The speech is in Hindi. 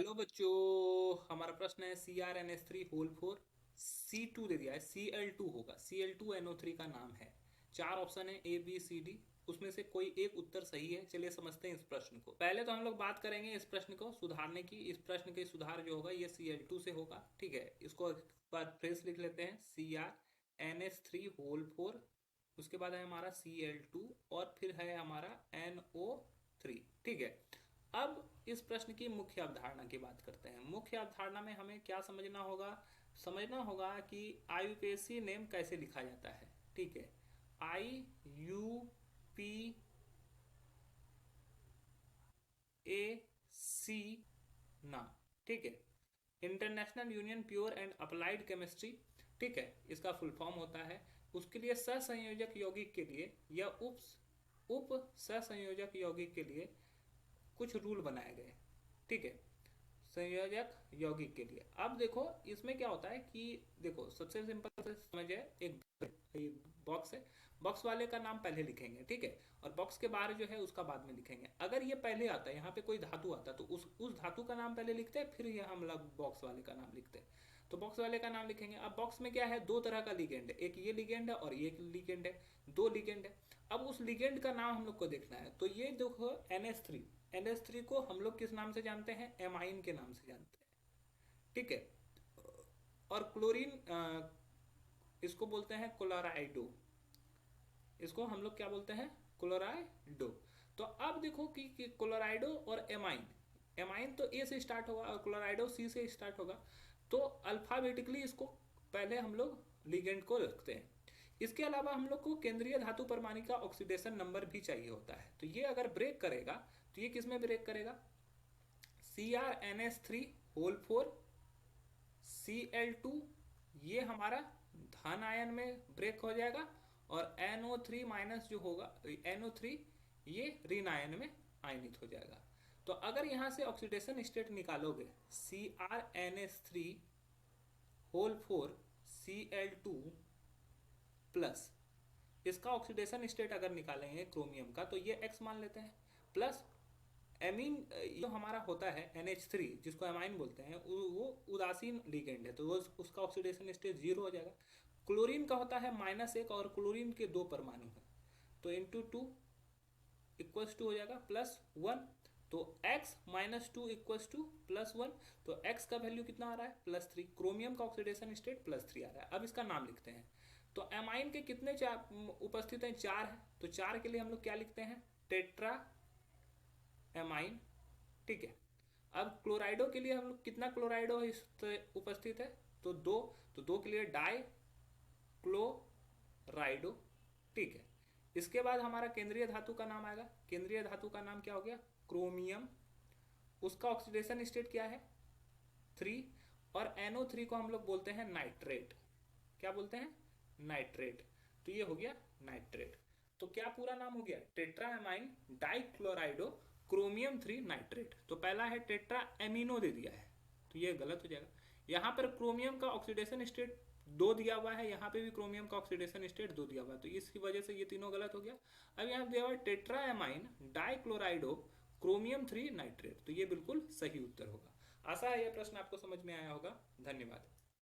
हेलो बच्चों, हमारा प्रश्न है CrNH3 होल फोर C2 दे दिया है, Cl2 होगा। Cl2NO3 का नाम है। चार ऑप्शन है A B C D, उसमें से कोई एक उत्तर सही है। चलिए समझते हैं इस प्रश्न को। पहले तो हम लोग बात करेंगे इस प्रश्न को सुधारने की। इस प्रश्न के सुधार जो होगा ये Cl2 से होगा, ठीक है। इसको एक बार फ्रेश लिख लेते हैं, CrNH3 होल फोर, उसके बाद है हमारा Cl2 और फिर है हमारा NO3, ठीक है। अब इस प्रश्न की मुख्य अवधारणा की बात करते हैं। मुख्य अवधारणा में हमें क्या समझना होगा कि आईयूपीएसी नेम कैसे लिखा जाता है, ठीक है। IUPAC नाम, ठीक है। International union pure and applied chemistry, ठीक है, इसका फुल फॉर्म होता है। उसके लिए सहसंयोजक यौगिक के लिए या उप सहसंयोजक यौगिक के लिए कुछ रूल बनाए गए, ठीक है, संयोजक यौगिक के लिए। अब देखो इसमें क्या होता है कि देखो सबसे सिंपल से समझे, एक बॉक्स है, बॉक्स वाले का नाम पहले लिखेंगे, ठीक है, और बॉक्स के बाहर जो है उसका बाद में लिखेंगे। अगर ये पहले आता है, यहाँ पे कोई धातु आता है तो उस धातु का नाम पहले लिखते हैं, फिर ये हम लोग बॉक्स वाले का नाम लिखते हैं। तो बॉक्स वाले का नाम लिखेंगे। अब बॉक्स में क्या है, दो तरह का लिगेंड है, एक ये लिगेंड है और ये लिगेंड है, दो लिगेंड है। अब उस लिगेंड का नाम हम लोग को देखना है। तो ये देखो NH3 को हम लोग किस नाम से जानते हैं, एमाइन के नाम से जानते हैं, ठीक है। और क्लोरीन, इसको बोलते हैं क्लोराइडो, इसको हम लोग क्या बोलते हैं, क्लोराइडो। तो अब देखो कि क्लोराइडो और एमाइन, एमाइन तो ए से स्टार्ट होगा और क्लोराइडो सी से स्टार्ट होगा। तो अल्फाबेटिकली इसको पहले हम लोग लिगेंड को रखते हैं। इसके अलावा हम लोग को केंद्रीय धातु परमाणु का ऑक्सीडेशन नंबर भी चाहिए होता है। तो ये अगर ब्रेक करेगा तो ये किस में ब्रेक करेगा, CrNH3 होल फोर Cl2, ये हमारा धन आयन में ब्रेक हो जाएगा, और NO3 माइनस जो होगा, NO3 ये ऋण आयन में आयनित हो जाएगा। तो अगर यहाँ से ऑक्सीडेशन स्टेट निकालोगे, CrNH3 होल फोर Cl2 प्लस, इसका ऑक्सीडेशन स्टेट अगर निकालेंगे क्रोमियम का तो ये X मान लेते हैं, प्लस एमीन जो हमारा होता है NH3 जिसको एमाइन बोलते हैं, वो उदासीन लिगेंड है, तो वो उसका ऑक्सीडेशन स्टेट जीरो हो जाएगा। क्लोरीन का होता है -1 और क्लोरीन के दो परमाणु हैं, तो इंटू टू इक्वल्स टू हो जाएगा +1। तो x -2 इक्वल्स टू +1, तो x का वैल्यू कितना आ रहा है, +3। क्रोमियम का ऑक्सीडेशन स्टेट +3 आ रहा है। अब इसका नाम लिखते हैं। तो एमाइन के कितने उपस्थित हैं, 4 है। तो 4 के लिए हम लोग क्या लिखते हैं, टेट्रा एमाइन, ठीक है। अब क्लोराइडो के लिए हम लोग कितना क्लोराइडो उपस्थित है, तो 2। तो 2 के लिए डाई क्लोराइडो, ठीक है। इसके बाद हमारा केंद्रीय धातु का नाम आएगा। केंद्रीय धातु का नाम क्या हो गया, क्रोमियम। उसका ऑक्सीडेशन स्टेट क्या है, 3। और NO3 को हम लोग बोलते हैं नाइट्रेट। क्या बोलते हैं, नाइट्रेट। तो ये हो गया नाइट्रेट। तो क्या पूरा नाम हो गया, टेट्राएमाइन डाइक्लोराइडो क्रोमियम 3 नाइट्रेट। तो पहला है टेट्रा एमिनो दे दिया है, तो ये गलत हो जाएगा। यहाँ पर क्रोमियम का ऑक्सीडेशन स्टेट 2 दिया हुआ है, यहाँ पे भी क्रोमियम का ऑक्सीडेशन स्टेट 2 दिया हुआ है, तो इसकी वजह से ये तीनों गलत हो गया। अब यहाँ दिया हुआ है टेट्राएमाइन डाइक्लोराइडो क्रोमियम 3 नाइट्रेट, तो ये बिल्कुल सही उत्तर होगा। आशा है यह प्रश्न आपको समझ में आया होगा। धन्यवाद।